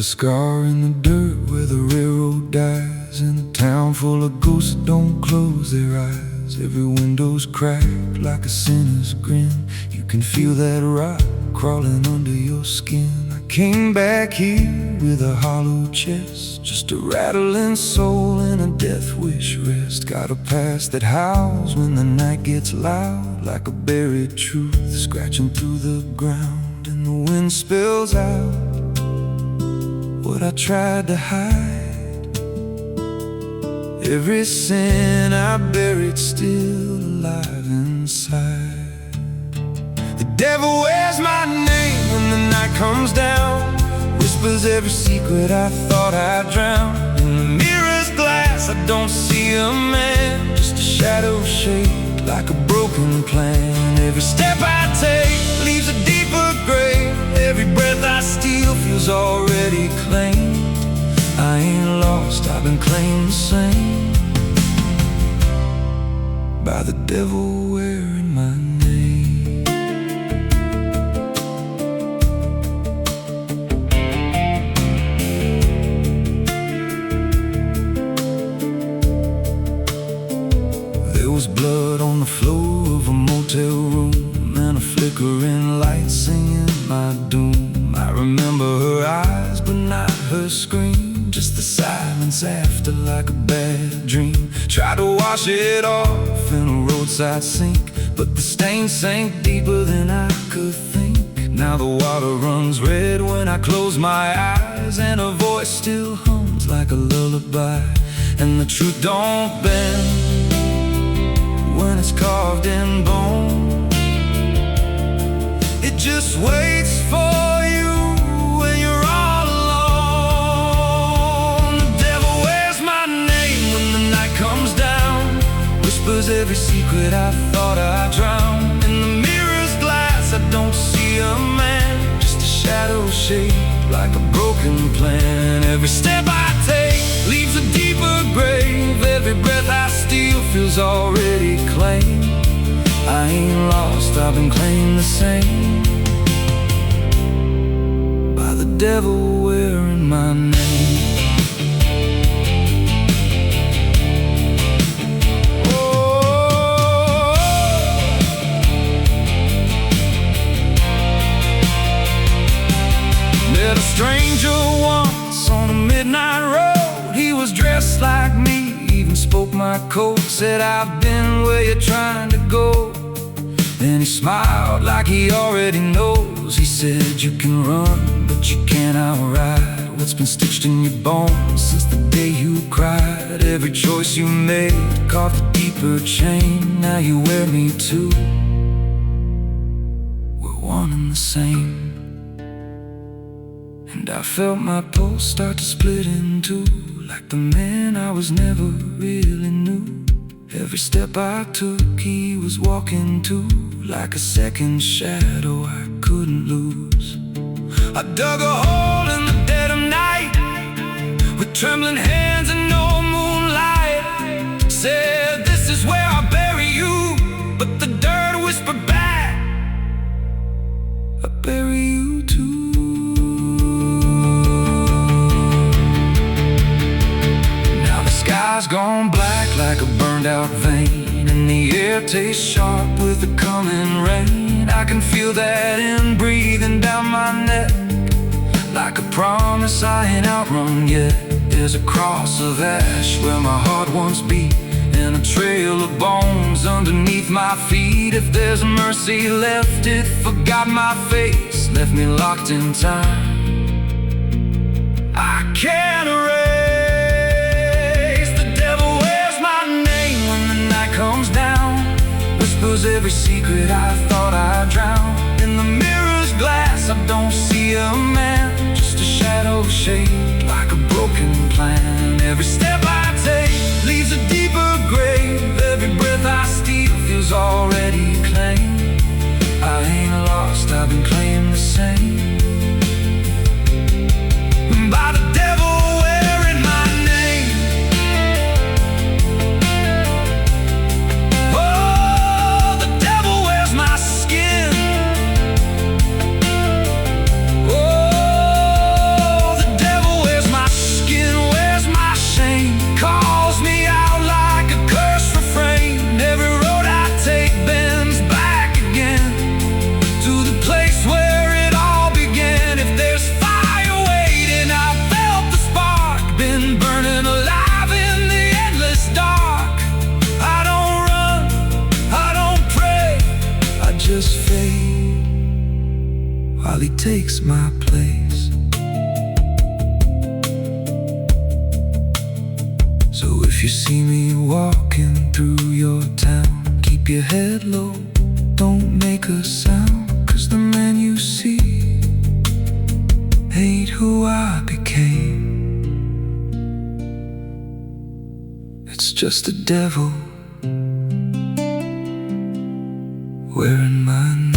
scar in the dirt where the railroad dies, in a town full of ghosts that don't close their eyes. Every window's cracked like a sinner's grin. You can feel that rock crawling under your skin. I came back here with a hollow chest, just a rattling soul in a death wish rest. Got a past that howls when the night gets loud, like a buried truth scratching through the ground. And the wind spills out what I tried to hide. Every sin I buried still alive inside. The devil wears my name when the night comes down, whispers every secret I thought I'd drown. In the mirror's glass I don't see a man, just a shadow shaped like a broken plan. Every step I take leaves a deeper grave. Every breath I steal feels already claimed. I ain't lost, I've been claimed the same by the devil wearing my name. There was blood on the floor of a motel room, and a flickering light singing my doom. I remember her eyes but not her scream, just the silence after like a bad dream. Tried to wash it off in a roadside sink, but the stain sank deeper than I could think. Now the water runs red when I close my eyes, and her voice still hums like a lullaby. And the truth don't bend when it's carved in bone. It just waits for you when you're all alone. The devil wears my name when the night comes down, whispers every secret I thought I'd drown. In the mirror's glass I don't see a man, just a shadow shaped like a broken plan. Every step I take leaves a deeper grave. Every breath I steal feels already claimed. I ain't lost, I've been claimed the same by the devil wearing my name. Oh, met a stranger once on a midnight road. He was dressed like me, even spoke my code. Said, I've been where you're trying to go. Then he smiled like he already knows. He said, you can run, but you can't outride what's been stitched in your bones since the day you cried. Every choice you made carved a deeper chain. Now you wear me too. We're one and the same. And I felt my pulse start to split in two, like the man I was never really knew. Every step I took he was walking too, like a second shadow I couldn't lose. I dug a hole in the dead of night with trembling hands and no moonlight. Said, this is where I'll bury you, but the dirt whispered back, I'll bury you too. Now the sky's gone black like a burned out vein, and the air tastes sharp with the coming rain. I can feel that in breathing down my neck, like a promise I ain't outrun yet. There's a cross of ash where my heart once beat, and a trail of bones underneath my feet. If there's mercy left, it forgot my face, left me locked in time. I can't erase. The devil wears my name when the night comes down, whispers every secret I thought I'd drown. In the mirror's glass I don't see a man, just a shadow shaped like a broken plan. Every step I take leaves a deeper grave. Every breath I steal feels already claimed. I ain't lost, I've been claimed the same by the devil wearing my name. Oh, the devil wears my skin. Oh, the devil while he takes my place. So if you see me walking through your town, keep your head low, don't make a sound, 'cause the man you see ain't who I became. It's just the devil wearing my name.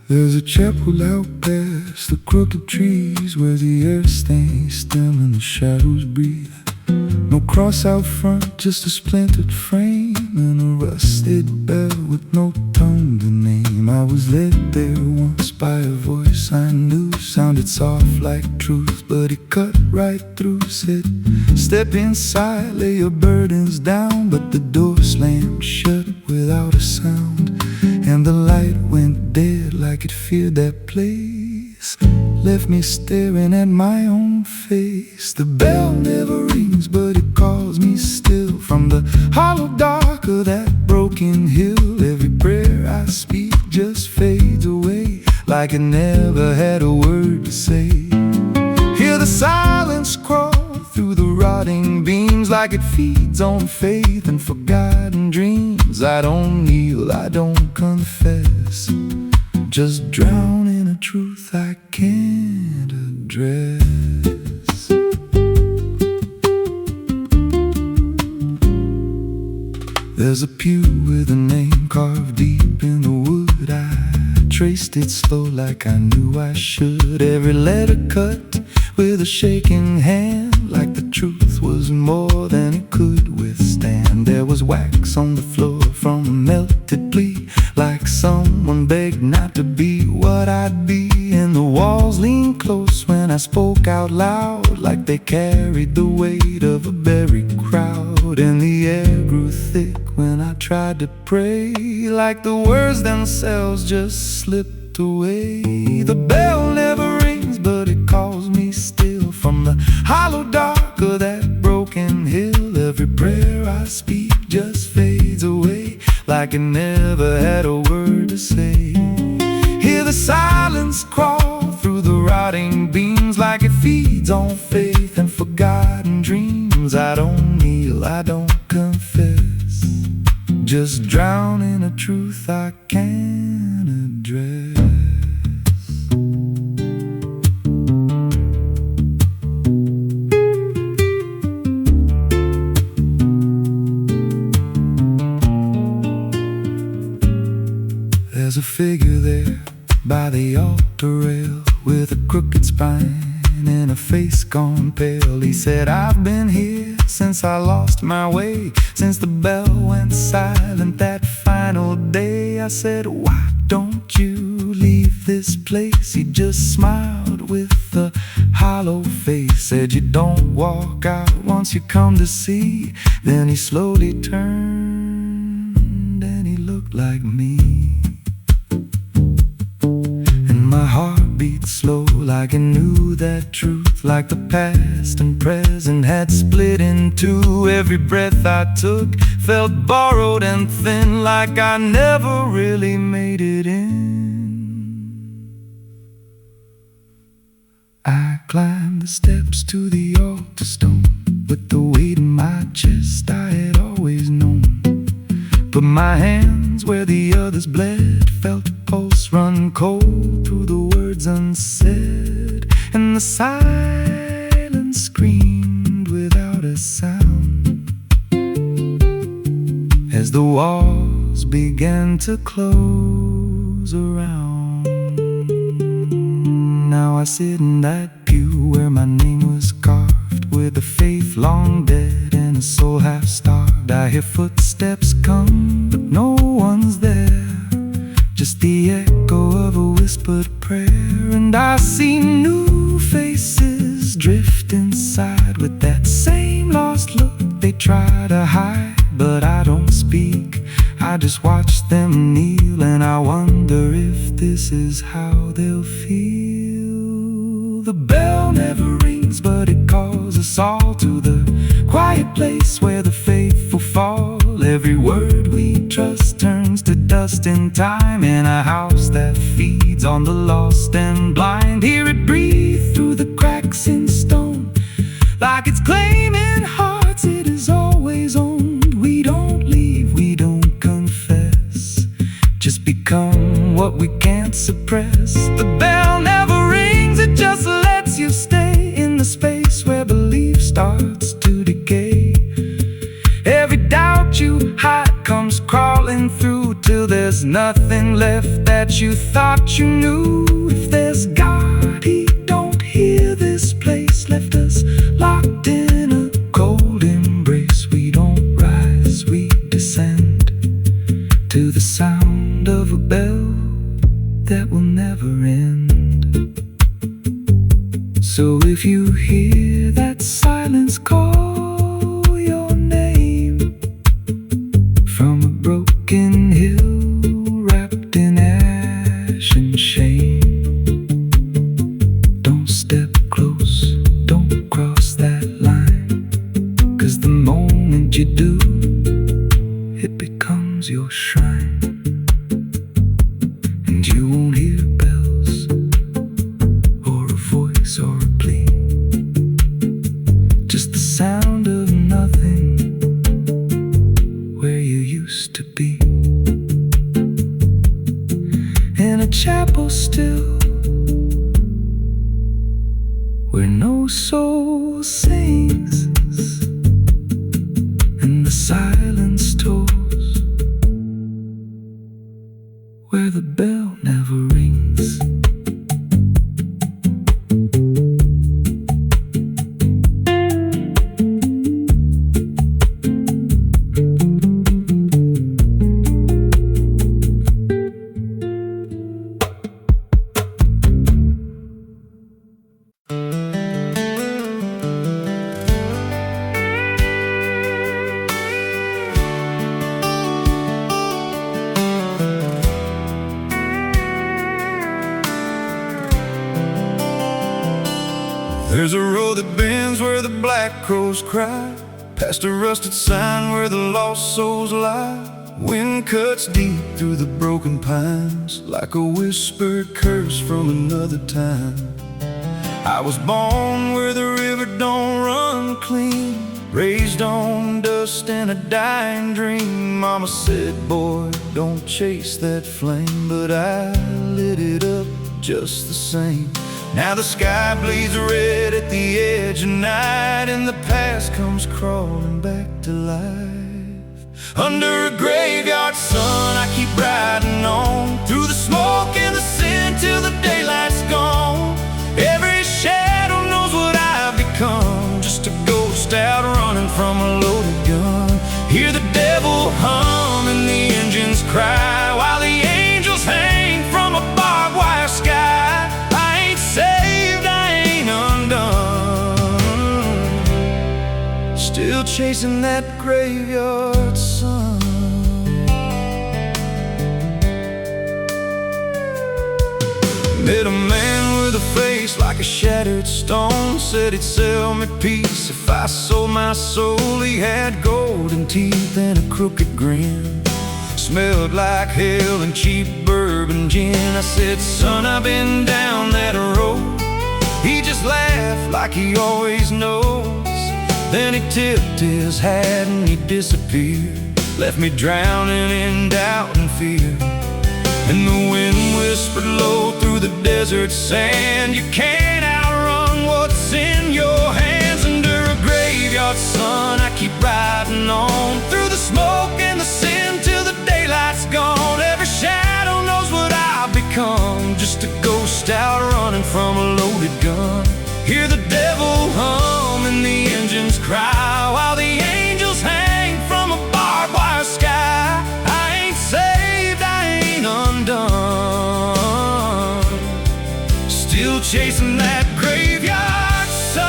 There's a chapel out past the crooked trees, where the air stays still and the shadows breathe. No cross out front, just a splintered frame and a rusted bell with no tongue to name. I was led there once by a voice I knew, sounded soft like truth, but it cut right through. Said, step inside, lay your burdens down, but the door slammed shut without a sound, and the light went dead like it feared that place. Left me staring at my own face. The bell never rings, but it calls me still. From the hollow dark of that broken hill, every prayer I speak just fades away, like it never had a word to say. Hear the silence crawl through the rotting beams, like it feeds on faith and forgotten dreams. I don't kneel, I don't confess, just drown in a truth I can't address. There's a pew with a name carved deep in the wood. I traced it slow like I knew I should. Every letter cut with a shaking hand, like the truth was more than it could withstand. There was wax on the floor from a melted plea, like someone begged not to be what I'd be. And the walls leaned close when I spoke out loud, like they carried the weight of a buried crowd. And the air grew thick when I tried to pray, like the words themselves just slipped away. The bell never rings, but it calls me still. From the hollow dark of that broken hill, every prayer I speak just fades away, like it never had a word to say. Hear the silence crawl through the rotting beams, like it feeds on faith and forgotten dreams. I don't kneel, I don't confess, just drown in a truth I can't address. There's a figure there by the altar rail, with a crooked spine and a face gone pale. He said, I've been here since I lost my way, since the bell went silent that final day. I said, why don't you leave this place? He just smiled with a hollow face, said, you don't walk out once you come to see. Then he slowly turned and he looked like me. My heart beat slow, like I knew that truth, like the past and present had split in two. Every breath I took felt borrowed and thin, like I never really made it in. I climbed the steps to the altar stone, with the weight in my chest I had always known. Put my hands where the others bled, felt a pulse run cold through the words unsaid, and the silence screamed without a sound as the walls began to close around. Now I sit in that pew where my name was carved, with a faith long dead and a soul half starved. I hear footsteps come, but no one's there, just the echo of a whispered prayer. And I see new try to hide, but I don't speak. I just watch them kneel, and I wonder if this is how they'll feel. The bell never rings, but it calls us all to the quiet place where the faithful fall. Every word we trust turns to dust in time, in a house that feeds on the lost and blind. Hear it breathe through the cracks in stone, like it's claiming hearts it is always owned. We don't leave, we don't confess, just become what we can't suppress. The bell never rings, it just lets you stay in the space where belief starts to decay. Every doubt you hide comes crawling through, till there's nothing left that you thought you knew. If there's God, He don't hear this place, left us locked in a cold embrace. We don't rise, we descend to the sound of a bell that will never end. So if you hear that silence call your name from a broken hill wrapped in ash and shame, don't step close, don't cross that line, 'cause the moment you do, it becomes your shrine. And you won't hear bells or a voice or a plea, just the sound of nothing where you used to be. In a chapel still, where no soul sings and the silence tolls, where the bell never rings. There's a road that bends where the black crows cry, past a rusted sign where the lost souls lie. Wind cuts deep through the broken pines, like a whispered curse from another time. I was born where the river don't run clean, raised on dust and a dying dream. Mama said, boy, don't chase that flame, but I lit it up just the same. Now the sky bleeds red at the edge of night, and the past comes crawling back to life. Under a graveyard sun, I keep riding on, through the smoke and the sin till the daylight's gone. Every shadow knows what I've become, just a ghost out running from a loaded gun. Hear the devil hum and the engines cry, while the angels hang from a barbed wire sky. Saved, I ain't undone, still chasing that graveyard sun. Met a man with a face like a shattered stone, said he'd sell me peace if I sold my soul. He had golden teeth and a crooked grin, smelled like hell and cheap bourbon gin. I said, son, I've been down that road. He just laughed like he always knows. Then he tipped his hat and he disappeared, left me drowning in doubt and fear. And the wind whispered low through the desert sand, you can't outrun what's in your hands. Under a graveyard sun, I keep riding on, through the smoke and the sin till the daylight's gone. Every shadow knows what I've become, just a ghost out running from a loaded gun. Hear the devil hum and the engines cry, while the angels hang from a barbed wire sky. I ain't saved, I ain't undone, still chasing that graveyard sun.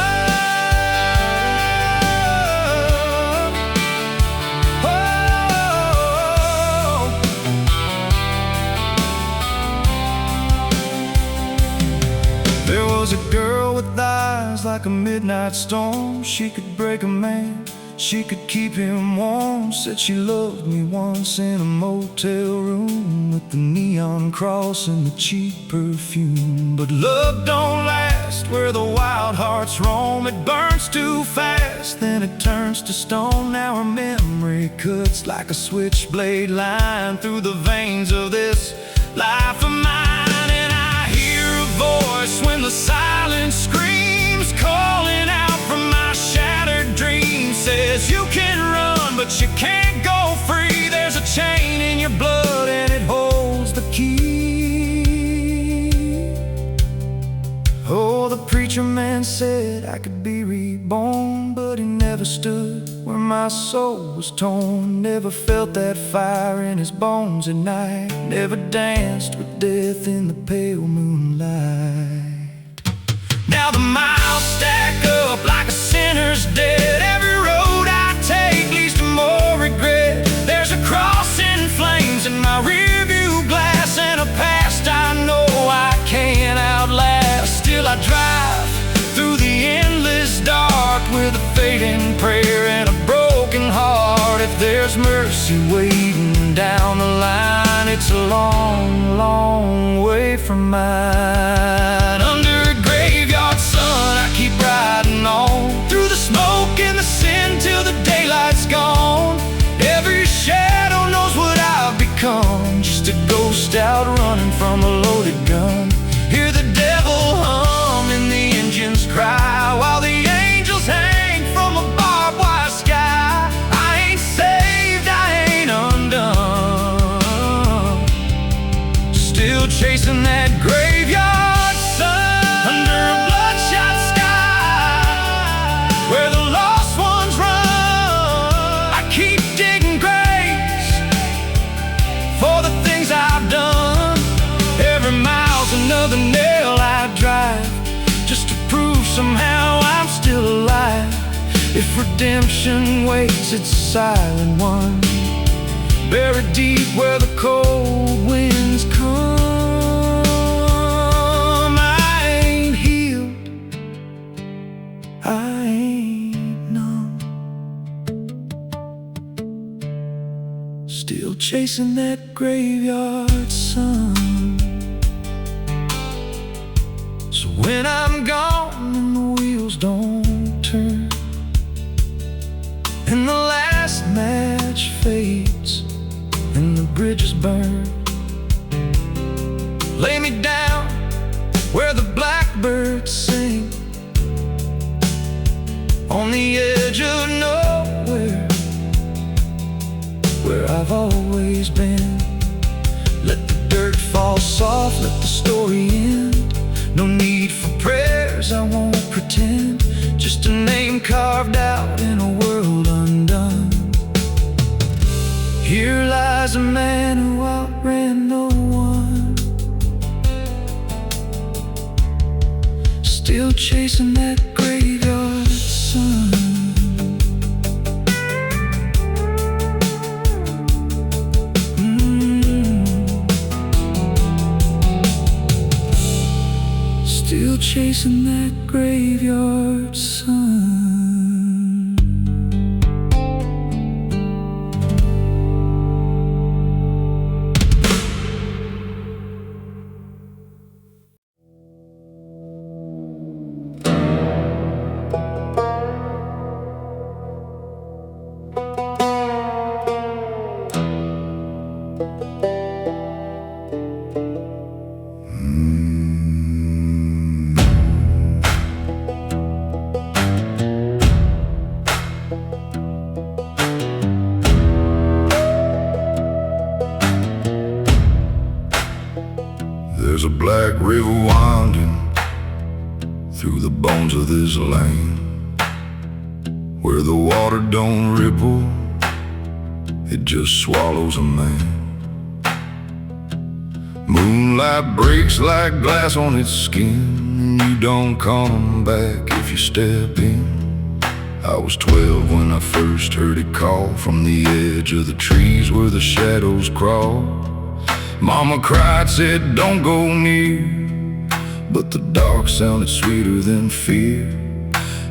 midnight storm. She could break a man, she could keep him warm. Said she loved me once in a motel room, with the neon cross and the cheap perfume. But love don't last where the wild hearts roam. It burns too fast, then it turns to stone. Now her memory cuts like a switchblade line through the veins of this life of mine. And I hear a voice when the silence screams, calling out from my shattered dreams. Says you can run, but you can't go free. There's a chain in your blood and it holds the key. Oh, the preacher man said I could be reborn, but he never stood where my soul was torn. Never felt that fire in his bones at night. Never danced with death in the pale moonlight. Now the miles stack up like a sinner's debt. Every road I take leads to more regret. There's a cross in flames in my rearview glass, and a past I know I can't outlast. Still I drive through the endless dark with a fading prayer and a broken heart. If there's mercy waiting down the line, it's a long, long way from mine. Under a graveyard sun, I keep riding on, through the smoke and the sin till the daylight's gone. Every shadow knows what I've become, just a ghost out running from a loaded gun. Hear the devil hum and the engines cry, while the angels hang from a barbed wire sky. I ain't saved, I ain't undone, still chasing that graveyard sun. Under a bloodshot sky, where the lost ones run, I keep digging graves for the things I've done. Every mile's another nail I drive, just to prove somehow I'm still alive. If redemption waits, it's a silent one, buried deep where the cold winds come. I ain't healed, I ain't numb, still chasing that graveyard sun. So when I'm gone and the wheels don't turn, and the last match fades and the bridges burn, lay me down where the blackbirds sing, on the edge of nowhere, where I've always been. Let the dirt fall soft, let the story end. No need for prayers, I won't pretend, just a name carved out in a world undone. Here lies a man who outran no one, still chasing that graveyard sun. Still chasing that graveyard sun. There's a black river winding through the bones of this land, where the water don't ripple, it just swallows a man. Moonlight breaks like glass on its skin, and you don't come back if you step in. I was 12 when I first heard it call from the edge of the trees where the shadows crawl. Mama cried, said don't go near, but the dark sounded sweeter than fear.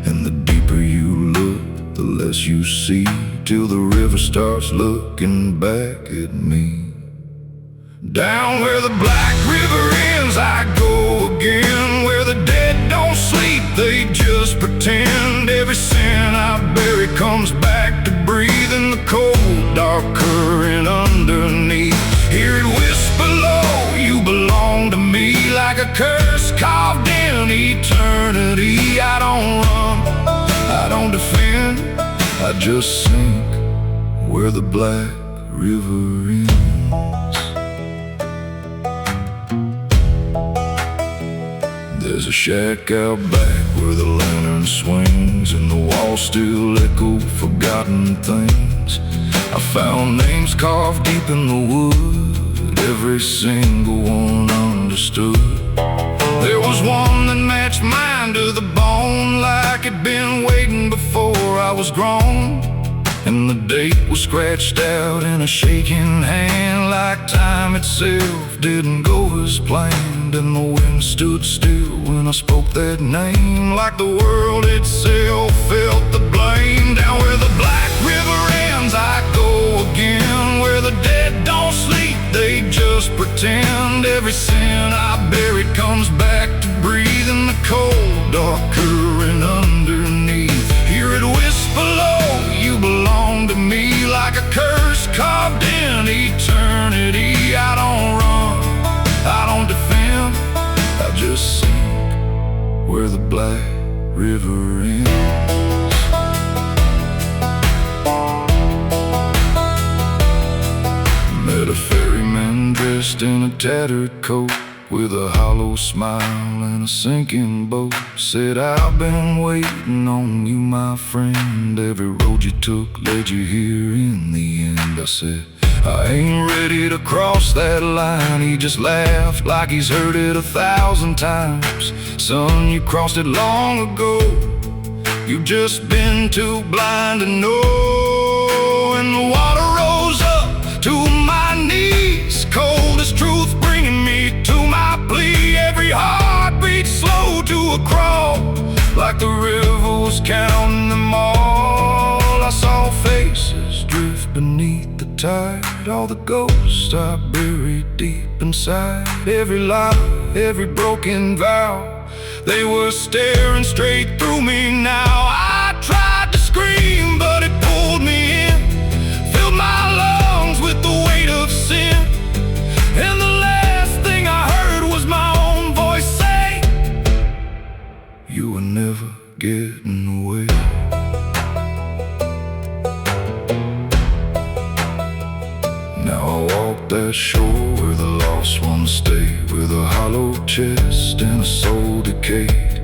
And the deeper you look, the less you see, till the river starts looking back at me. Down where the black river ends, I go again. Where the dead don't sleep, they just pretend. Every sin I bury comes back to breathe in the cold, dark current underneath. Hear it whisper low, you belong to me, like a curse carved in eternity. I don't run, I don't defend, I just sink where the black river ends. There's a shack out back where the lantern swings, and the walls still echo forgotten things. I found names carved deep in the wood, every single one understood. There was one that matched mine to the bone, like it'd been waiting before I was grown. And the date was scratched out in a shaking hand, like time itself didn't go as planned. And the wind stood still when I spoke that name, like the world itself felt the blame. Down where the black river ends, I go again. Where the dead don't sleep, they just pretend. Every sin I buried comes back to breathe in the cold, dark current underneath. Hear it whisper low, you belong to me, like a curse carved in eternity. I don't run, I don't defend, I just sink where the black river ends. Met a ferryman dressed in a tattered coat, with a hollow smile and a sinking boat. Said, I've been waiting on you, my friend. Every road you took led you here in the end. I said, I ain't ready to cross that line. He just laughed like he's heard it 1,000 times. Son, you crossed it long ago. You've just been too blind to know. And the water rose up to my knees, cold as truth bringing me to my plea. Every heartbeat slow to a crawl, like the river was counting them all. I saw faces drift beneath the tide, all the ghosts I buried deep inside. Every lie, every broken vow, they were staring straight through me now. I tried to scream, but it pulled me in, filled my lungs with the weight of sin. And the last thing I heard was my own voice say, you were never getting away. Now I walk that shore where the lost ones stay, with a hollow chest and a soul decayed.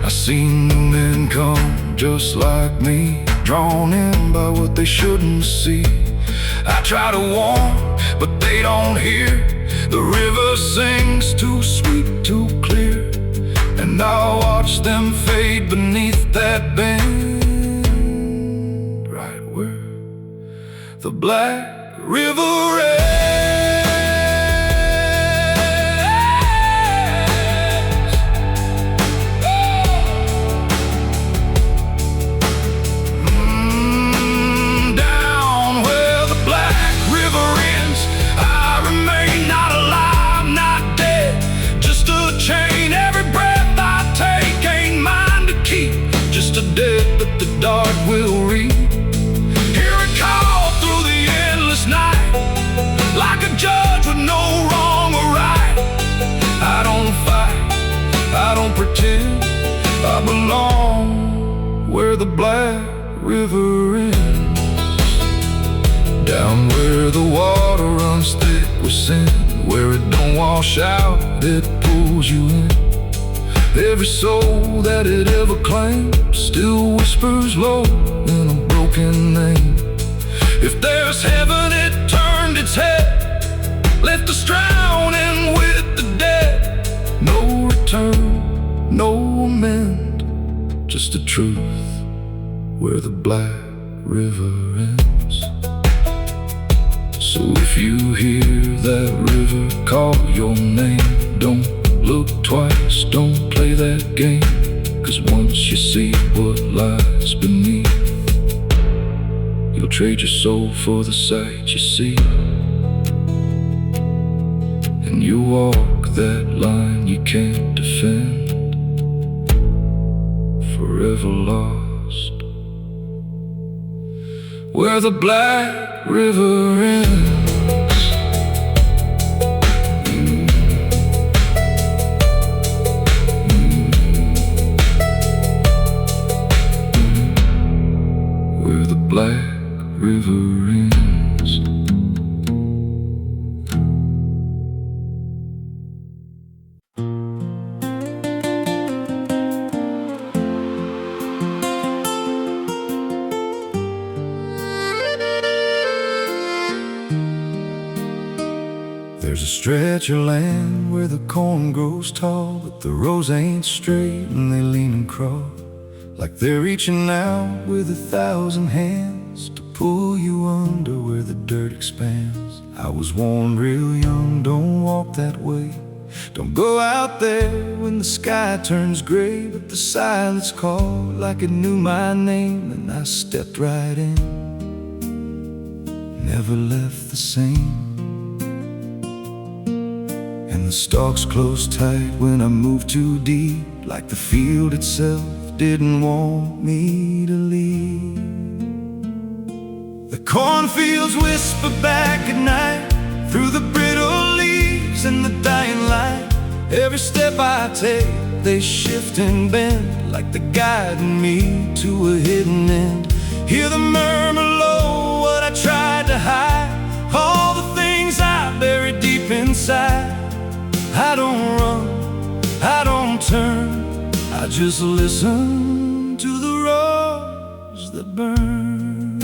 I seen new men come just like me, drawn in by what they shouldn't see. I try to warn, but they don't hear. The river sings too sweet, too clear, and I watch them fade beneath that bend, right where the black river ends. Down where the black river ends, I remain not alive, not dead, just a chain. Every breath I take ain't mine to keep, just a debt that the dark will reap. Hear it call through the endless night, like a judge with no wrong or right. I don't fight, I don't pretend, I belong where the black river ends. Down where the water runs thick with sin, where it don't wash out, it pulls you in. Every soul that it ever claimed still whispers low in a broken name. If there's heaven, it turned its head, left us drowning with the dead. No return, no amend, just the truth where the black river ends. So if you hear that river call your name, don't look twice, don't play that game, 'cause once you see what lies beneath, you'll trade your soul for the sight you see. And you walk that line you can't defend, forever lost where the black river ends. Where the black river ends. There's a stretch of land where the corn grows tall, but the rows ain't straight and they lean and crawl, like they're reaching out with 1,000 hands to pull you under where the dirt expands. I was warned real young, don't walk that way. Don't go out there when the sky turns gray. But the silence called like it knew my name, and I stepped right in, never left the same. And the stalks closed tight when I moved too deep, like the field itself didn't want me to leave. The cornfields whisper back at night through the brittle leaves and the dying light. Every step I take, they shift and bend, like they're guiding me to a hidden end. Hear the murmur low, what I tried to hide, all the things I buried deep inside. I don't run, I don't turn, I just listen to the roars that burn.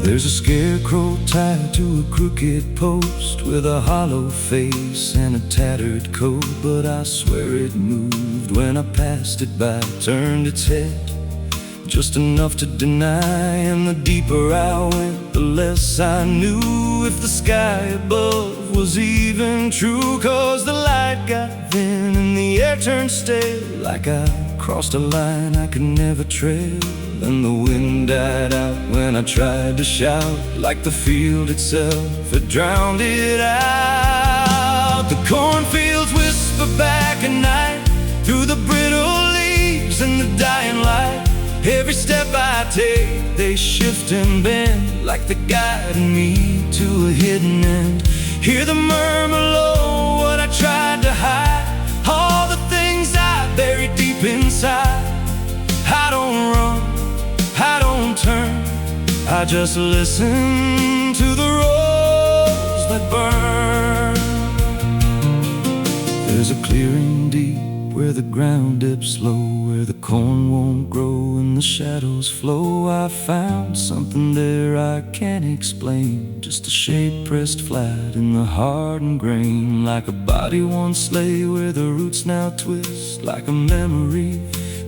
There's a scarecrow tied to a crooked post with a hollow face and a tattered coat, but I swear it moved when I passed it by, turned its head just enough to deny. And the deeper I went, the less I knew if the sky above was even true. 'Cause the light got thin and the air turned stale, like I crossed a line I could never trail. And the wind died out when I tried to shout, like the field itself had drowned it out. The cornfields whisper back at night through the brittle leaves and the dying light. Every step I take, they shift and bend, like they're guiding me to a hidden end. Hear the murmur low, what I tried to hide, all the things I buried deep inside. I don't run, I don't turn, I just listen to the roars that burn. There's a clearing deep where the ground dips low, where the corn won't grow and the shadows flow. I found something there I can't explain, just a shape pressed flat in the hardened grain, like a body once lay where the roots now twist, like a memory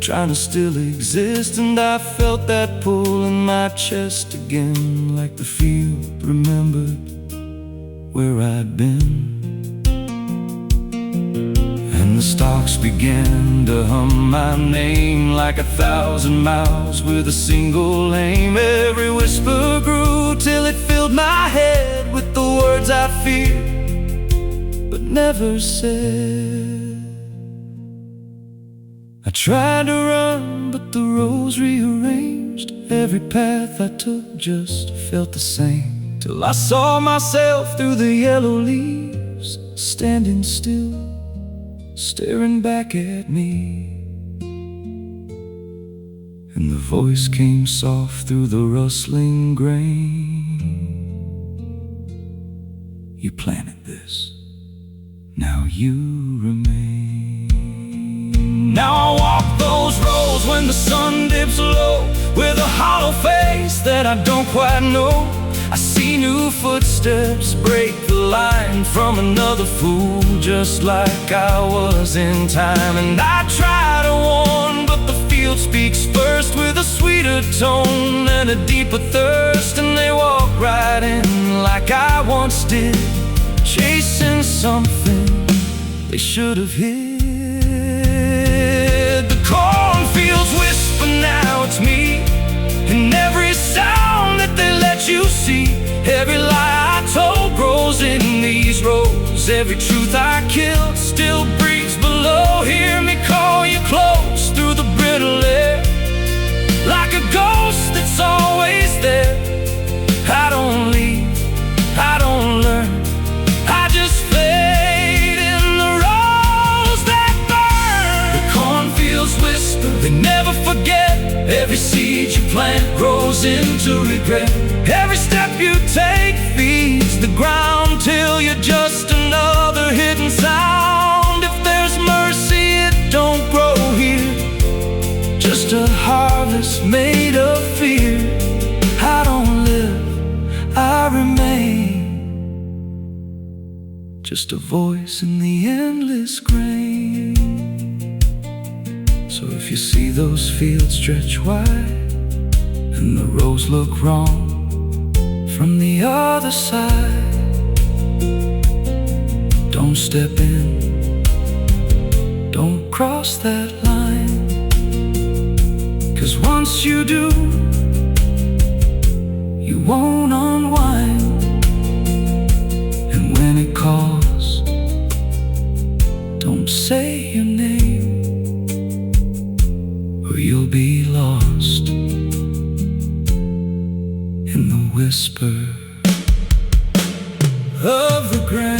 trying to still exist. And I felt that pull in my chest again, like the field remembered where I'd been. The stalks began to hum my name, like 1,000 miles with a single aim. Every whisper grew till it filled my head with the words I feared but never said. I tried to run, but the roads rearranged. Every path I took just felt the same, till I saw myself through the yellow leaves, standing still, staring back at me. And the voice came soft through the rustling grain. You planted this, now you remain. Now I walk those roads when the sun dips low, with a hollow face that I don't quite know. I see new footsteps break the line from another fool, just like I was in time. And I try to warn, but the field speaks first, with a sweeter tone and a deeper thirst. And they walk right in like I once did, chasing something they should have hid. The cornfields whisper, now it's me, and every sound that they let you see. Every lie I told grows in these rows. Every truth I killed still breathes below. Hear me call you close through the brittle air, like a ghost that's always there. I don't leave, I don't learn, I just fade in the rose that burn. The cornfields whisper, they never forget. Every seed you plant grows into regret. Every step you take feeds the ground till you're just another hidden sound. If there's mercy, it don't grow here, just a harvest made of fear. I don't live, I remain, just a voice in the endless grain. So if you see those fields stretch wide and the rows look wrong from the other side, don't step in, don't cross that line. 'Cause once you do, you won't unwind. And when it calls, don't say your name, or you'll be lost in the whisper of the grain.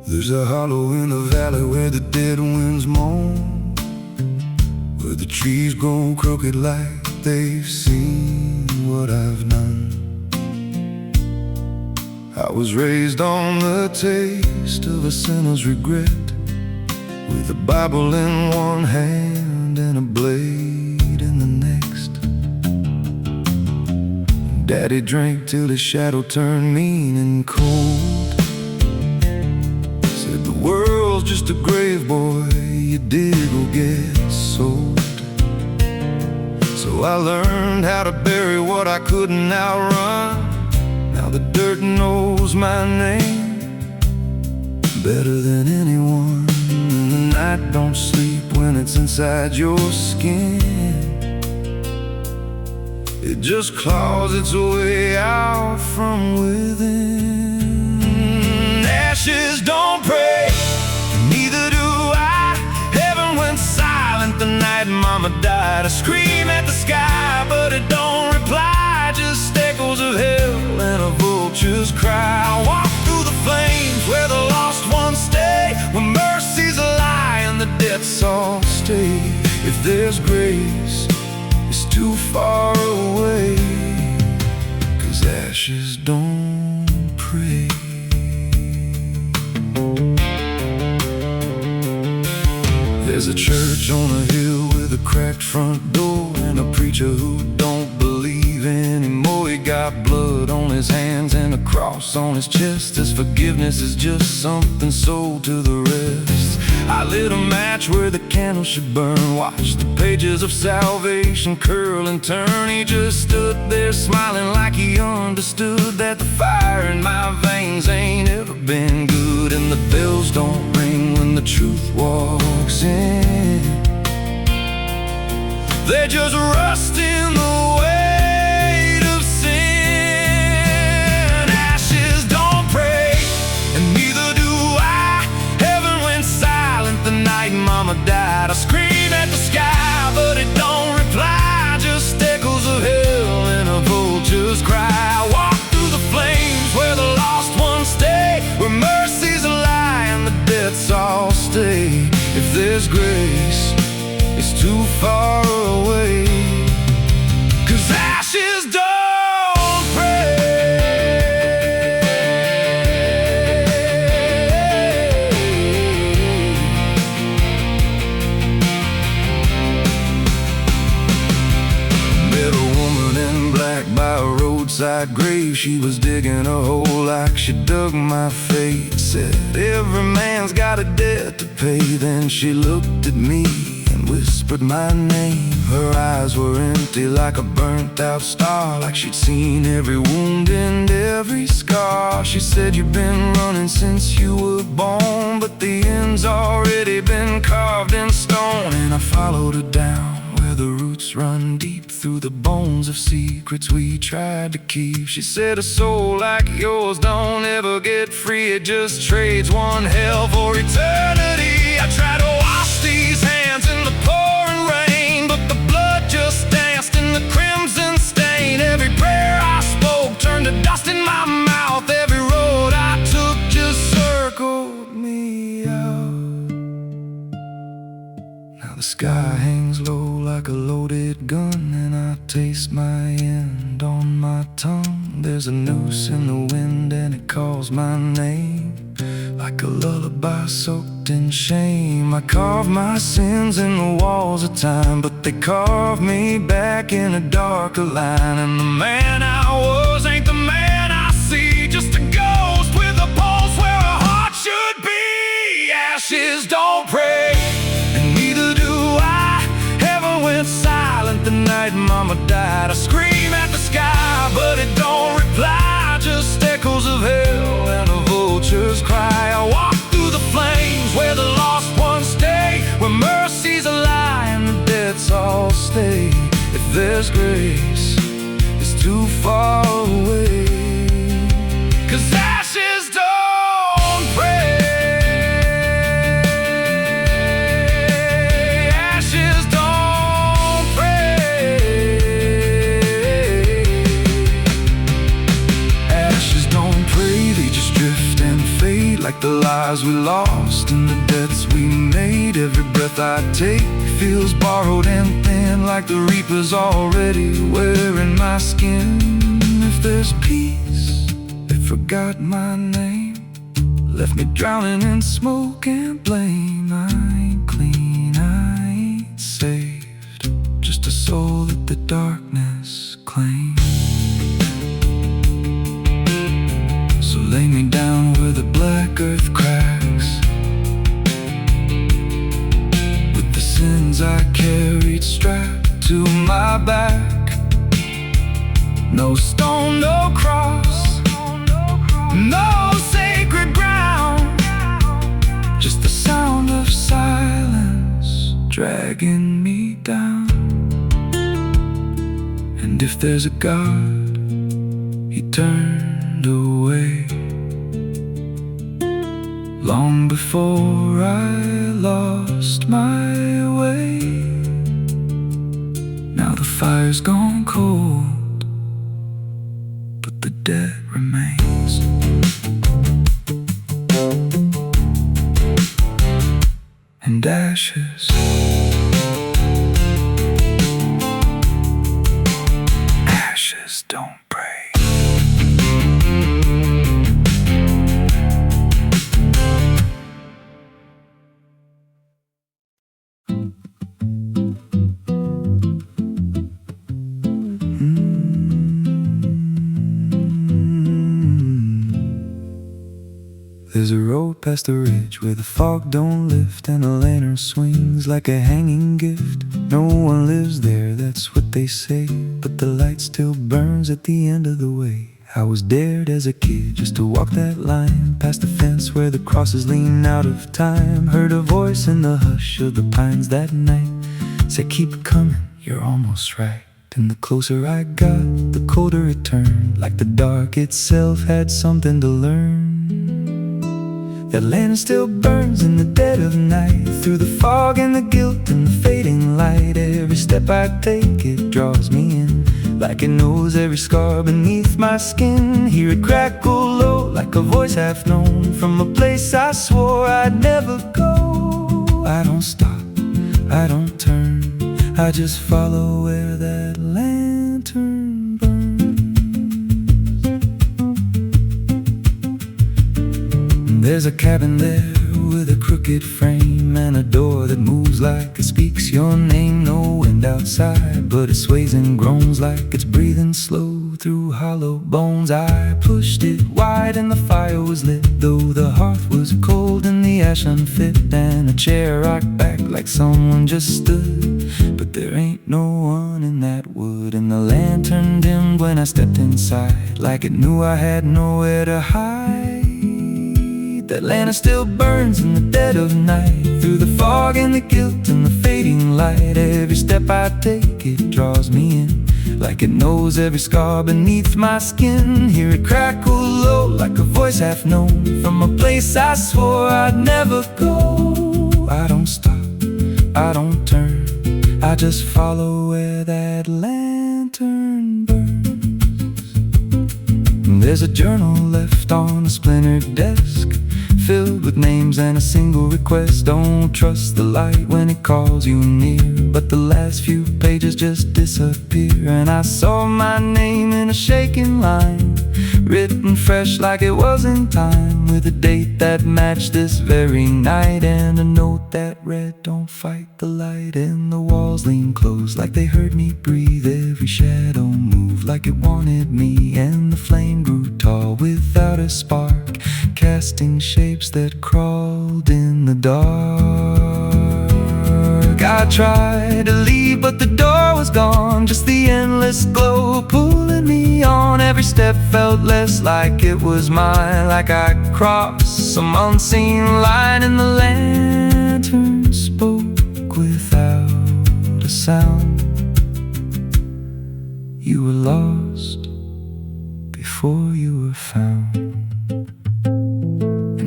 There's a hollow in the valley where the dead winds moan, where the trees grow crooked like they've seen what I've known. I was raised on the taste of a sinner's regret, with a Bible in one hand and a blade in the next. Daddy drank till his shadow turned mean and cold. Said the world's just a grave, boy, you dig or get sold. So I learned how to bury what I couldn't outrun. Now the dirt knows my name better than anyone. And the night don't sleep when it's inside your skin. It just claws its way out from within. Ashes don't pray, neither do I. Heaven went silent the night Mama died. I scream at the sky, but it don't reply. Just echoes of hell and a vulture's cry. I walk through the flames where the lost ones stay, where mercy's a lie and the debts all stay. If there's grace, it's too far away, 'cause ashes don't pray. There's a church on a hill with a cracked front door, and a preacher who don't believe anymore. He got blood on his hands and a cross on his chest. His forgiveness is just something sold to the rest. I lit a match where the candle should burn, watched the pages of salvation curl and turn. He just stood there smiling like he understood that the fire in my veins ain't ever been good. And the bells don't ring when the truth walks in, they just rust in the weight of sin. Ashes don't pray, and neither do I. Heaven went silent the night Mama died. I scream at the sky, but it don't reply. Just echoes of hell and a vulture's cry. I walk through the flames where the lost ones stay, where mercy's a lie and the debts all stay. If ashes don't pray. Met a woman in black by a roadside grave. She was digging a hole like she dug my fate. Said every man's got a debt to pay. Then she looked at me and whispered my name. Her eyes were empty like a burnt out star, like she'd seen every wound and every scar. She said, you've been running since you were born, but the end's already been carved in stone. And I followed her down where the roots run deep through the bones of secrets we tried to keep. She said, a soul like yours don't ever get free. It just trades one hell for eternity. I tried to wash these hands in the pouring rain, but the blood just danced in the crimson stain. Every prayer I spoke turned to dust in my mouth. Every road I took just circled me out. Now the sky hangs low like a loaded gun, and I taste my end on my tongue. There's a noose in the wind and it calls my name, like a lullaby soaked in shame. I carved my sins in the walls of time, but they carved me back in a darker line. And the man I was ain't the man I see, just a ghost with a pulse where a heart should be. Ashes don't pray, and neither do I. Heaven went silent the night Mama died. I scream at the sky, but it don't reply, just echoes of hell and a vulture's cry. I walk through the flames where the lost ones stay, where mercy's a lie and the debts all stay. If there's grace, it's too far away, 'cause ashes don't pray. Ashes don't pray. Ashes don't pray, they just drift and fade, like the lives we lost and the debts we made. Every breath I take feels borrowed and thin, like the reaper's already wearing my skin. If there's peace, they forgot my name, left me drowning in smoke and blame. I ain't clean, I ain't saved, just a soul that the darkness claims. So lay me down where the black earth cracks, with the sins I carried strapped to my back. No stone, no cross, no sacred ground, just the sound of silence dragging me down. And if there's a God, He turned away long before I lost my way. Now the fire's gone cold, but the debt remains. And ashes, ashes don't pray. There's a road past the ridge where the fog don't lift, and a lantern swings like a hanging gift. No one lives there, that's what they say, but the light still burns at the end of the way. I was dared as a kid just to walk that line, past the fence where the crosses lean out of time. Heard a voice in the hush of the pines that night, said keep coming, you're almost right. And the closer I got, the colder it turned, like the dark itself had something to learn. That lantern still burns in the dead of night, through the fog and the guilt and the fading light. Every step I take, it draws me in, like it knows every scar beneath my skin. Hear it crackle low, like a voice half known, from a place I swore I'd never go. I don't stop, I don't turn, I just follow where that lantern There's a cabin there with a crooked frame and a door that moves like it speaks your name. No wind outside, but it sways and groans like it's breathing slow through hollow bones. I pushed it wide and the fire was lit, though the hearth was cold and the ash unfit, and a chair rocked back like someone just stood. But there ain't no one in that wood, and the lantern dimmed when I stepped inside, like it knew I had nowhere to hide. That lantern still burns in the dead of night, through the fog and the guilt and the fading light. Every step I take, it draws me in, like it knows every scar beneath my skin. Hear it crackle low, like a voice half known, from a place I swore I'd never go. I don't stop, I don't turn, I just follow where that lantern burns. There's a journal left on a splintered desk, filled with names and a single request. Don't trust the light when it calls you near, but the last few pages just disappear. And I saw my name in a shaking line, written fresh like it was in time, with a date that matched this very night, and a note that read, don't fight the light. And the walls leaned close like they heard me breathe, every shadow moved like it wanted me, and the flame grew tall without a spark, casting shapes that crawled in the dark. I tried to leave, but the door was gone, just the endless glow pulling me on. Every step felt less like it was mine, like I crossed some unseen line, and the lantern spoke without a sound. You were lost before you were found.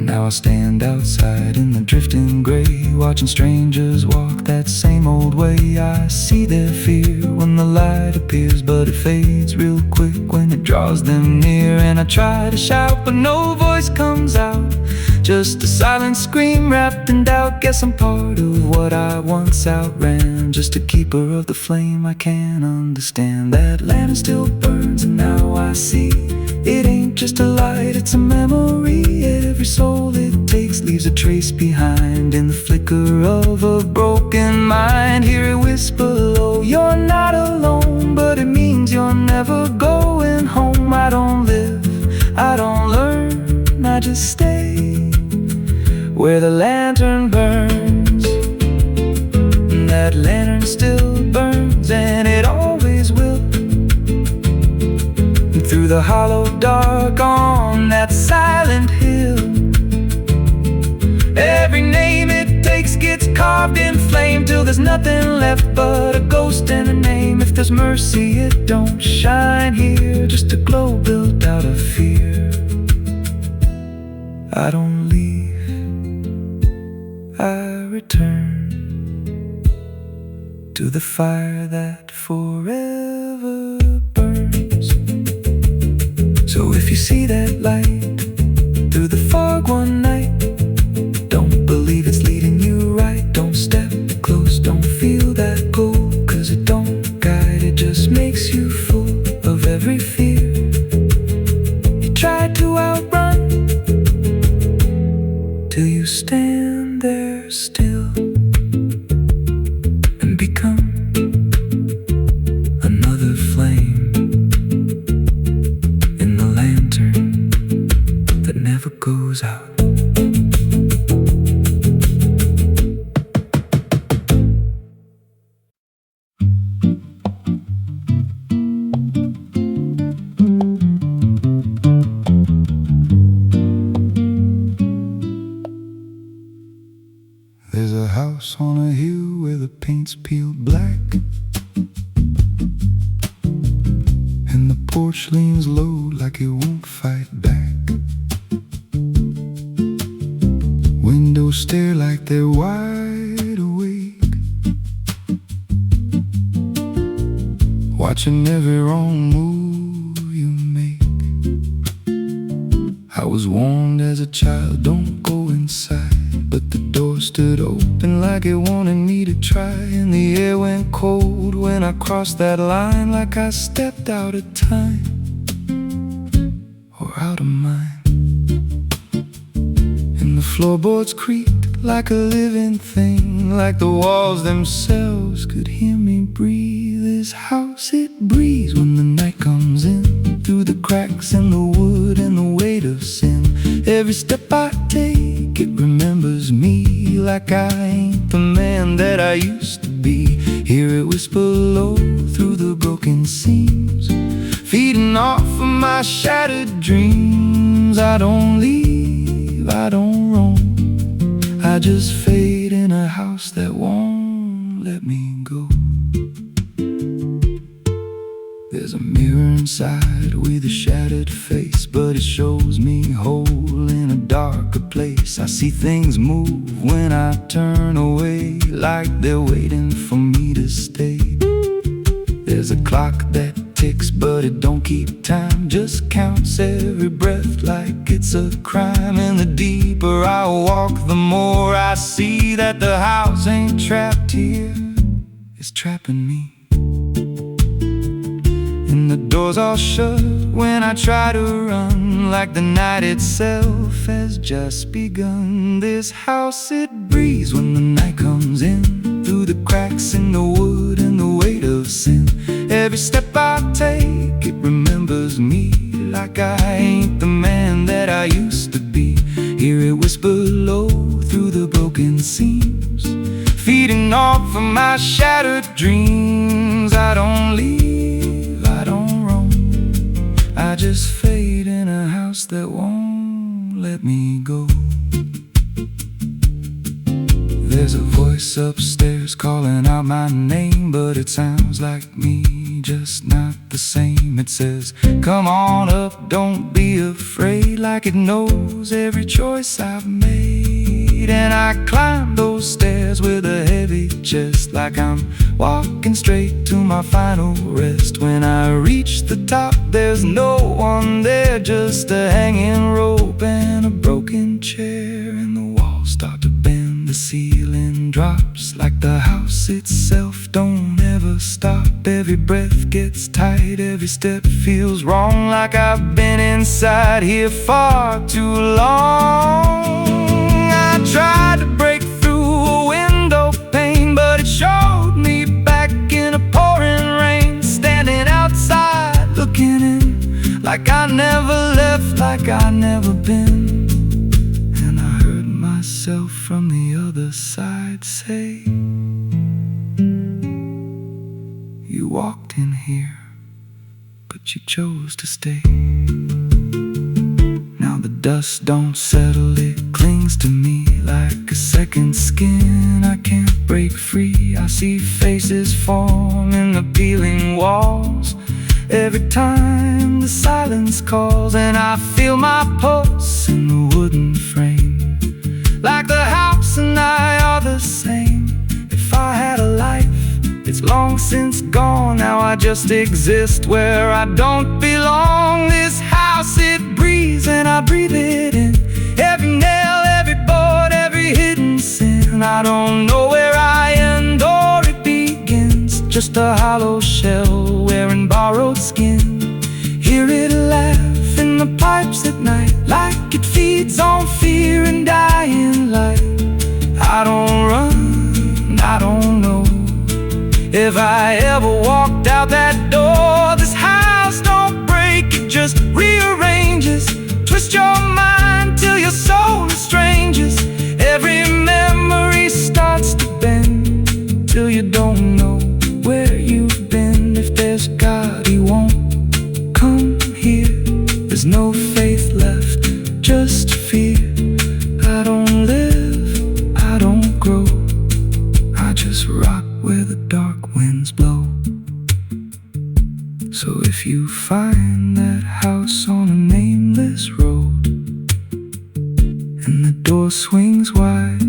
Now I stand outside in the drifting gray, watching strangers walk that same old way. I see their fear when the light appears, but it fades real quick when it draws them near. And I try to shout, but no voice comes out, just a silent scream wrapped in doubt. Guess I'm part of what I once outran, just a keeper of the flame I can't understand. That lantern still burns, and now I see it ain't just a light, it's a memory. Every soul it takes leaves a trace behind, in the flicker of a broken mind. Hear it whisper low, you're not alone, but it means you're never going home. I don't live, I don't learn, I just stay where the lantern burns. And that lantern still burns, and it always will, through the hollow dark on that silent hill. Every name it takes gets carved in flame, till there's nothing left but a ghost and a name. If there's mercy, it don't shine here, just a glow built out of fear. I don't leave, I return to the fire that forever burns. So if you see that light through the fog one night, don't believe it's leading you right. Don't step close, don't feel that pull, 'cause it don't guide, it just makes you full of every fear you tried to outrun, till you stand there still and become another flame in the lantern that never goes out. There's a house on a hill where the paint's peeled black, and the porch leans low like it won't fight back. Windows stare like they're wide awake, watching every wrong move you make. I was warned as a child, don't go inside, but the door stood open like it wanted me to try. And the air went cold when I crossed that line, like I stepped out of time or out of mind. floorboards creaked like a living thing, like the walls themselves could hear me breathe. This house, it breathes when the night comes in, through the cracks in the wood and the weight of sin. Every step I take, it remembers me, like I ain't the man that I used to be. Hear it whisper low through the broken seams, feeding off of my shattered dreams. I don't leave, I don't roam, I just fade in a house that won't let me go. There's a mirror inside with a shattered face, but it shows me whole in a darker place. I see things move when I turn away, like they're waiting for me to stay. There's a clock that ticks, but it don't keep time, just counts every breath like it's a crime. And the deeper I walk, the more I see that the house ain't trapped here, it's trapping me. And the doors all shut when I try to run, like the night itself has just begun. This house, it breathes when the night comes in, through the cracks in the wood and the weight of sin. Every step I take, it remembers me, like I ain't the man that I used to be. Hear it whisper low through the broken seams, feeding off of my shattered dreams. I don't leave, I don't roam, I just fade in a house that won't let me go. There's a voice upstairs calling out my name, but it sounds like me, just not the same. It says, come on up, don't be afraid, like it knows every choice I've made. And I climb those stairs with a heavy chest, like I'm walking straight to my final rest. When I reach the top, there's no one there, just a hanging rope and a broken chair. And the walls start to bend, the ceiling drops, like the house itself don't ever stop. Every breath gets tight, every step feels wrong, like I've been inside here far too long. I tried to break through a window pane, but it showed me back in a pouring rain. Standing outside, looking in, like I never left, like I never been. And I heard myself from the other side say, you walked in here, but you chose to stay. Now the dust don't settle, it clings to me like a second skin. I can't break free, I see faces form in the peeling walls every time the silence calls. And I feel my pulse in the wooden frame, like the house and I are the same. If I had a life, it's long since gone. Now I just exist where I don't belong. This house, it breathes and I breathe it in, every nail, every board, every hidden sin. I don't know where I end or it begins, just a hollow shell wearing borrowed skin. Hear it laugh in the pipes at night, like it feeds on fear and dying light. I don't run, I don't know if I ever walked out that door. This house don't break, it just rearranges, twist your mind till your soul estranges. Every memory starts to bend, till you don't know where you've been. If there's God, He won't come here. There's no faith left, just fear. I don't live, I don't grow, I just rot where the dark winds blow. So if you find that house on a nameless road, and the door swings wide,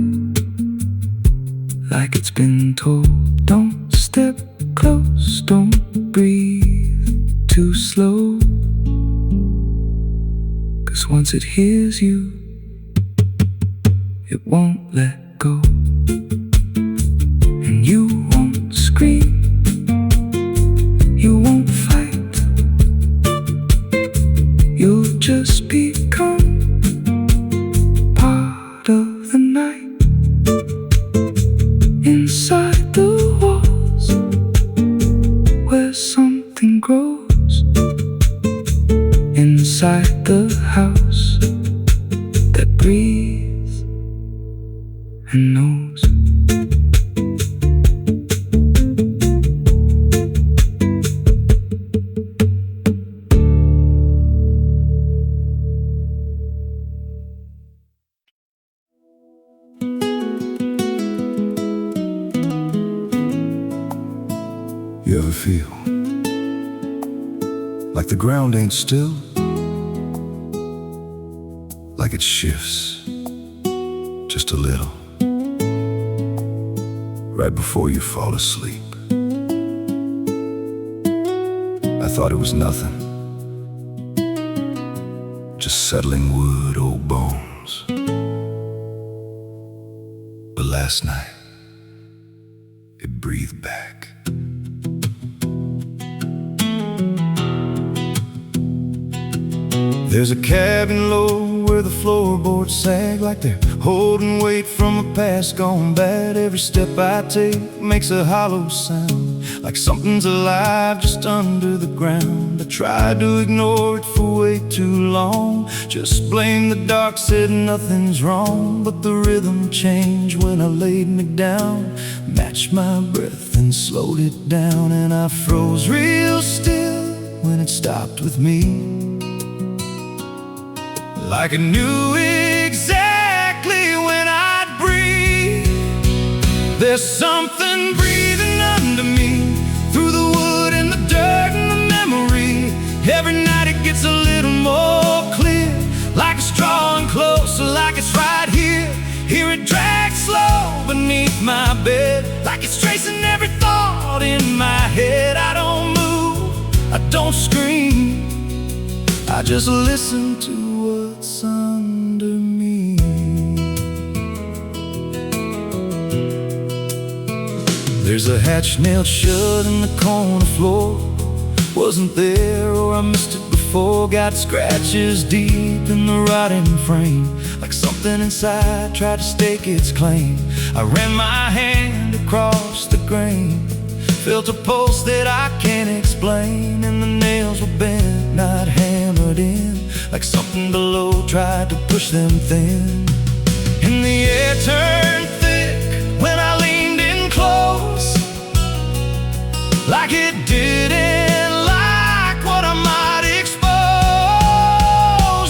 like it's been told, don't step close, don't breathe too slow, 'cause once it hears you, it won't let go. And you won't scream, you won't fight, you'll just become part of something grows inside the house that breathes and knows. You ever feel like the ground ain't still? Like it shifts just a little right before you fall asleep. I thought it was nothing, just settling wood, old bones. But last night it breathed back. There's a cabin low where the floorboards sag like they're holding weight from a past gone bad. Every step I take makes a hollow sound, like something's alive just under the ground. I tried to ignore it for way too long, just blamed the dark, said nothing's wrong. But the rhythm changed when I laid me down, matched my breath and slowed it down. And I froze real still when it stopped with me, like I knew exactly when I'd breathe. There's something breathing under me, through the wood and the dirt and the memory. Every night it gets a little more clear, like it's drawing closer, like it's right here. Hear it drag slow beneath my bed, like it's tracing every thought in my head. I don't move, I don't scream, I just listen to what's under me. There's a hatch nailed shut in the corner floor. Wasn't there, or I missed it before. Got scratches deep in the rotting frame, like something inside tried to stake its claim. I ran my hand across the grain, felt a pulse that I can't explain. And the nails were bent, not hammered in, like something below tried to push them thin. And the air turned thick when I leaned in close, like it didn't like what I might expose.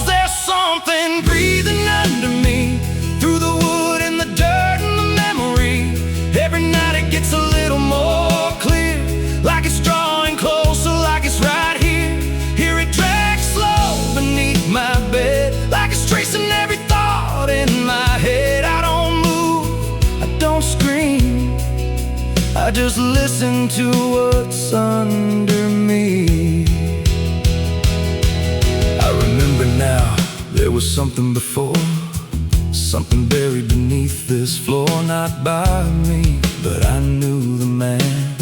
There's something breathing under me, through the wood and the dirt and the memory. Every night it gets a little more clear, like it's drawing closer, like it's right here. Hear it drag slow beneath my bed, like it's tracing every thought in my head. I don't move, I don't scream, I just listen to what's under me. I remember now, there was something before, something buried beneath this floor. Not by me, but I knew the man,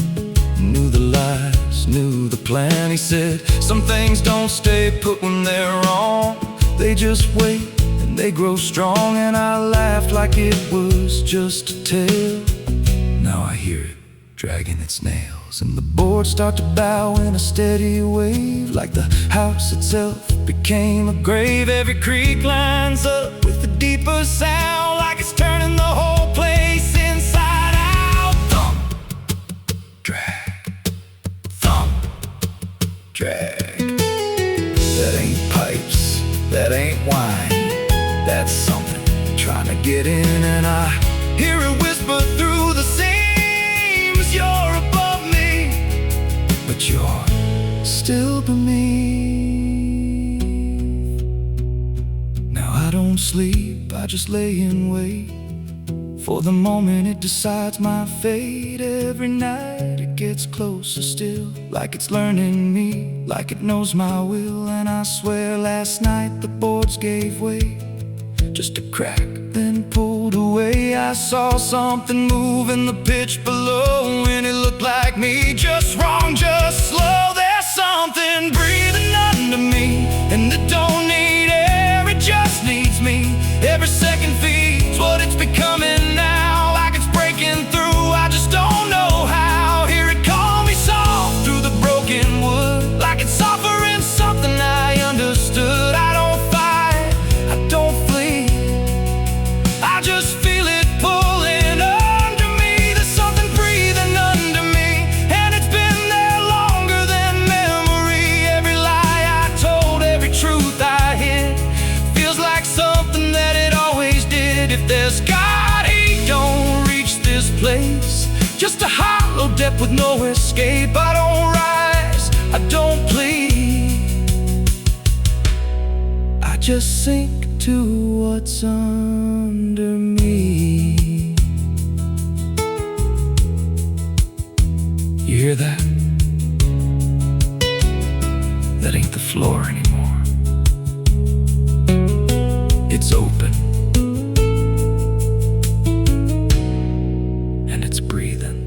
knew the lies, knew the plan. He said, some things don't stay put when they're wrong, they just wait and they grow strong. And I laughed like it was just a tale. Now I hear it dragging its nails, and the boards start to bow in a steady wave, like the house itself became a grave. Every creak lines up with a deeper sound, like it's turning the whole place inside out. Thump, drag, thump, drag. That ain't pipes, that ain't wine, that's something trying to get in. And I hear it whisper through the seams, you're above me, but you're still beneath. Now I don't sleep, I just lay in wait for the moment it decides my fate. Every night it gets closer still, like it's learning me, like it knows my will. And I swear last night the boards gave way, just a crack, then pulled away. I saw something move in the pitch below, and it looked like me, just wrong, just slow. There's something breathing under me, and it don't need air, it just needs me. Every second feeds what it's becoming now, like it's breaking through, I just don't know how. Hear it call me soft through the broken wood, step with no escape. I don't rise, I don't plead, I just sink to what's under me. You hear that? That ain't the floor anymore. It's open, and it's breathing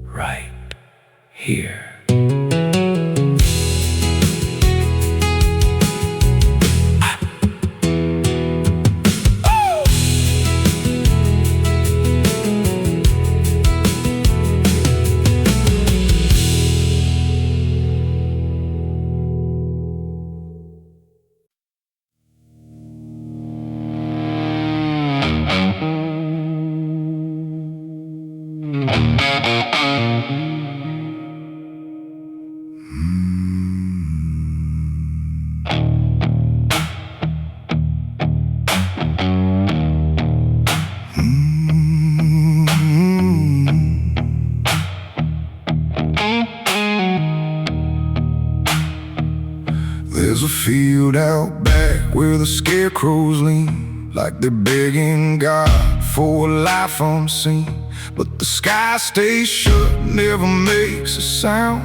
right here. There's a field out back where the scarecrows lean, like they're begging God for a life unseen. But the sky stays shut, never makes a sound,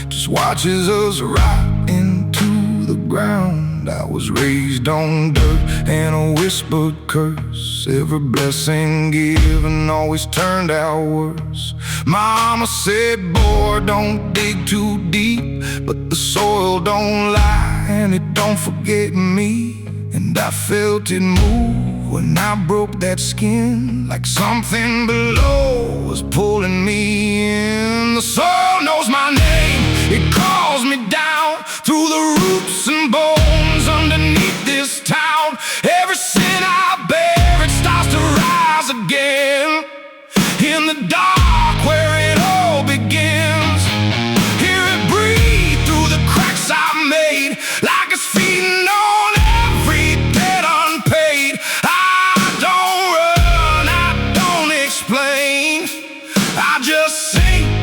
just watches us rot into the ground. I was raised on dirt and a whispered curse. Every blessing given always turned out worse. Mama said, boy, don't dig too deep, but the soil don't lie and it don't forget me. And I felt it move when I broke that skin, like something below was pulling me in. The soil knows my name, it calls me down through the roots and bones underneath this town. Every sin I bear, it starts to rise again. In the dark where it all begins, hear it breathe through the cracks I made, like it's feeding on every debt unpaid. I don't run, I don't explain, I just sink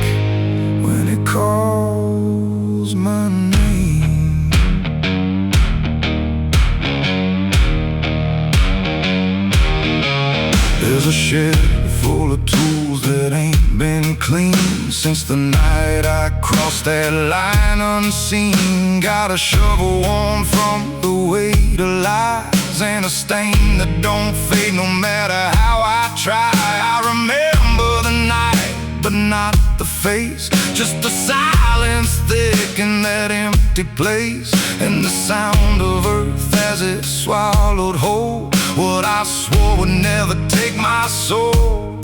when it calls my name. There's a shed full of tools that ain't been cleaned since the night I crossed that line unseen. Got a shovel worn from the weight of lies and a stain that don't fade no matter how I try. I remember the night, but not the face, just the silence thick in that empty place, and the sound of earth as it swallowed whole what I swore would never take my soul.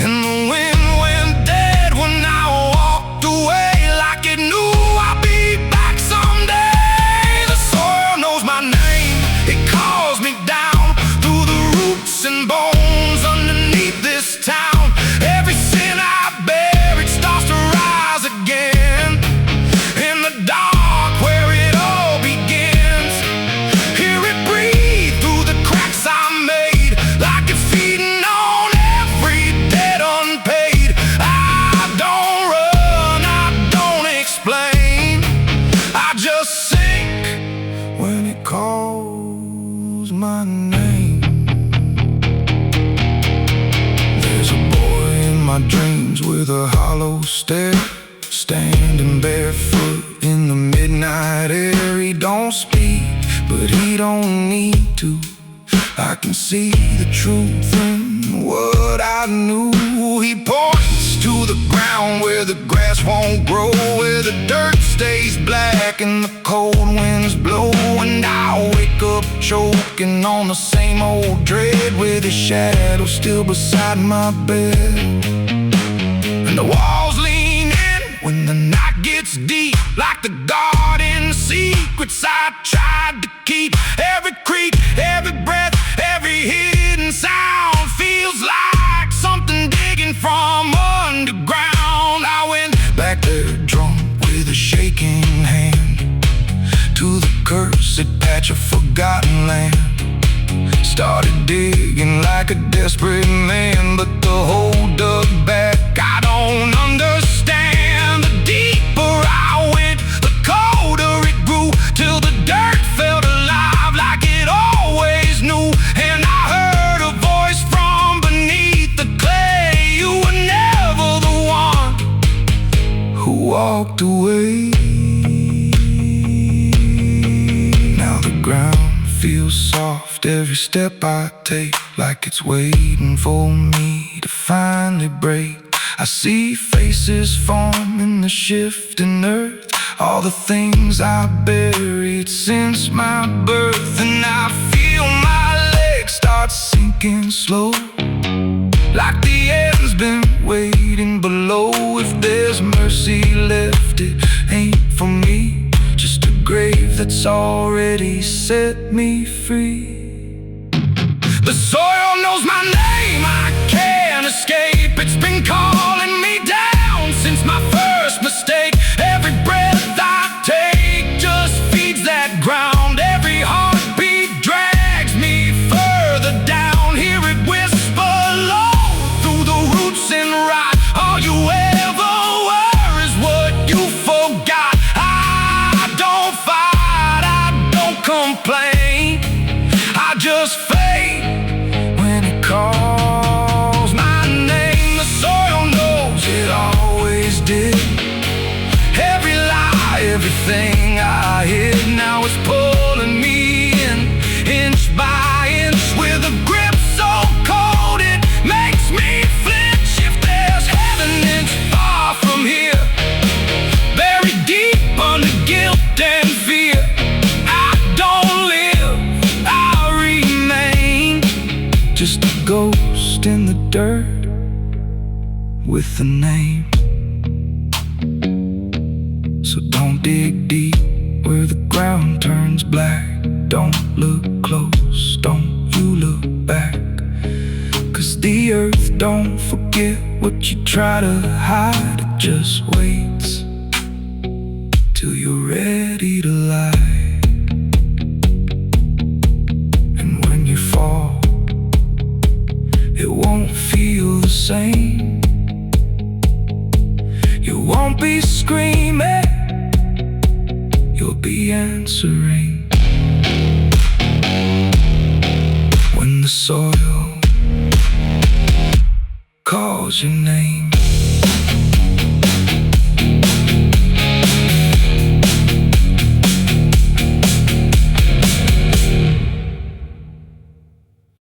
And the wind went dead when I walked away, like it knew I'd be back someday. The soil knows my name, it calls me down through the roots and bones underneath this town. Every sin I bear, it starts to rise again. In the dark where it all begins, hear it breathe through the cracks I made, like it's feeding on every debt unpaid. I don't run, I don't explain, I just sink when it calls my name. There's a boy in my dreams with a hollow stare, standing barefoot in the midnight air. He don't speak, but he don't need to. I can see the truth in what I knew. He points to the ground where the grass won't grow, where the dirt stays black and the cold winds blow. And I wake up choking on the same old dread, with his shadow still beside my bed. And the walls lean in when the night gets deep, like the garden secrets I tried to keep. Every creak, every breath, every hidden sound feels like something digging from underground. I went back there drunk with a shaking hand to the cursed patch of forgotten land. Started digging like a desperate man, but the hole dug back. I don't feels soft every step I take, like it's waiting for me to finally break. I see faces form in the shifting earth, all the things I buried since my birth. And I feel my legs start sinking slow, like the end's been waiting below. If there's mercy left, it ain't for me, just a grave that's already set me free. The soil knows my name, I can't escape. It's been calling me down since my first mistake. Every breath I take just feeds that ground. Every heartbeat drags me further down. Hear it whisper low through the roots and rot. All you ever were is what you forgot. I don't fight, I don't complain, I just fade when it calls my name. The soil knows it always did. Every lie, everything I hid, now it's pulling me in, inch by inch, with a grip so cold it makes me flinch. If there's heaven, it's far from here, buried deep under guilt and fear. I don't live, I remain, just a ghost in the dirt with a name. So don't dig deep where the ground turns black. Don't look close, don't you look back, 'cause the earth don't forget what you try to hide. It just waits till you're ready to lie. And when you fall, it won't feel the same. You won't be screaming, you'll be answering. When the soil calls your name.